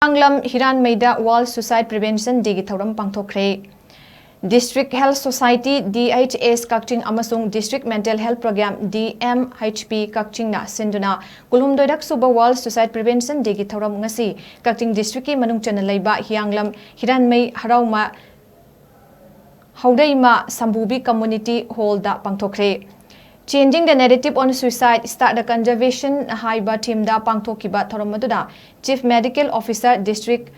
Hiyanglam Hiranmei World Suicide Prevention Day Thouram Pangthokkhre. District Health Society DHS Kakching amasung District Mental Health Program DMHP Kakching na sinduna kulhumdoidak suba World Suicide Prevention Day Thouram ngasi Kakching District ki manung chana leiba Hiyanglam Hiranmei Harauma Haudaima Sambubi Community Hall da Pangthokkhre. Changing the narrative on suicide, start the conservation haiba team da pangthokkiba thoram maduda Chief Medical Officer District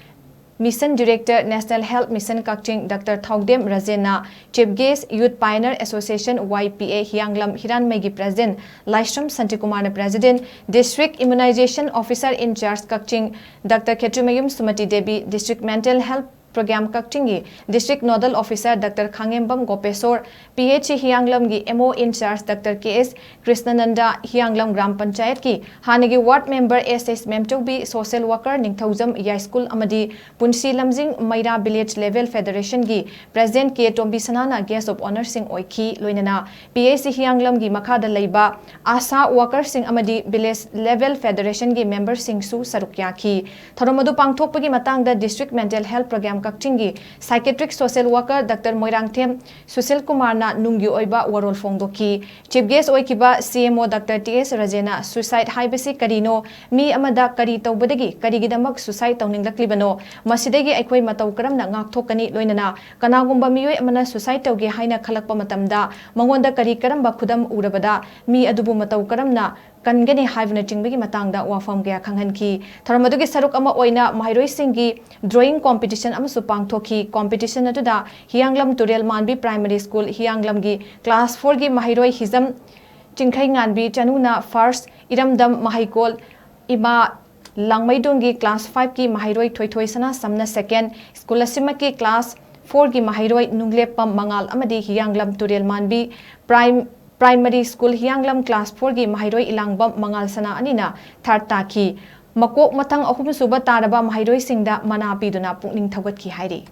Mission Director National Health Mission Kakching Dr. Thouram Pangthokkhre Chief Guest Youth Pioneer Association YPA Hiyanglam Hiranmei President Laishram Santikumar President District Immunization Officer in Charge Kakching Dr. Ketumayum Sumati Devi District Mental Health Program Kakching District Nodal Officer Dr. Khangembam Gopesor PH Hiyanglam gi MO in charge Dr. KS Krishnananda Hiyanglam Gram Panchayat ki Hanagi Ward Member SS Memtobi Social Worker Ningthaujam Yai School Amadi Punsi Lamjing Maira Village Level Federation gi President K Tombi Sanana Guest of Honor Sing Oiki Loinana PH Hiyanglam gi Makhada Leiba Asa Worker Sing Amadi Village Level Federation gi Member Sing Su Sarukya ki Thoromadu Pangthokpagi matangda District Mental Health Program Kakching Psychiatric Social Worker Dr. Moirangthem Susil Kumar na nunggi oiba warol fongdoki Chief Guest oikiba CMO Dr. TS Rajena Suicide haibasi karino mi amada kari tawbadagi karigidamak suicide tawninglaklibano masidagi aikoi matau karamna ngakthokani loinana kanagumba miyoi amana suicide tawge haina khalakpa matamda mangonda kari karamba khudam urabada mi adubu matau karamna Kangani Hivna Tingbigi Matanga Wafam Gaya Kanghanki, Thoramadugi Saruk Ama Oina, Mahiroi Singi, drawing competition Amasu Pangthokhi, competition Atuda, Hiyanglam Turial Manbi Primary School, Hiyanglam Gi, Class 4 Gi Mahiroi Hizam, Chingkai Nganbi, Chanuna First, Iramdam Mahikol, Ima Langmaidungi, Class 5 Ki Mahiroi Toitoisana, Samna Second, Scholasimaki Class 4 Gi Mahiroi Nunglepam Mangal Amadi, Hiyanglam Turial Manbi, Primary School Hiyanglam Class 4 gi Mahiroi Ilangbam Mangal Sana Anina third taki Makok Matang Ahum Suba Taraba Mahiroi Singda Mana Piduna Pukning Thawat ki hairi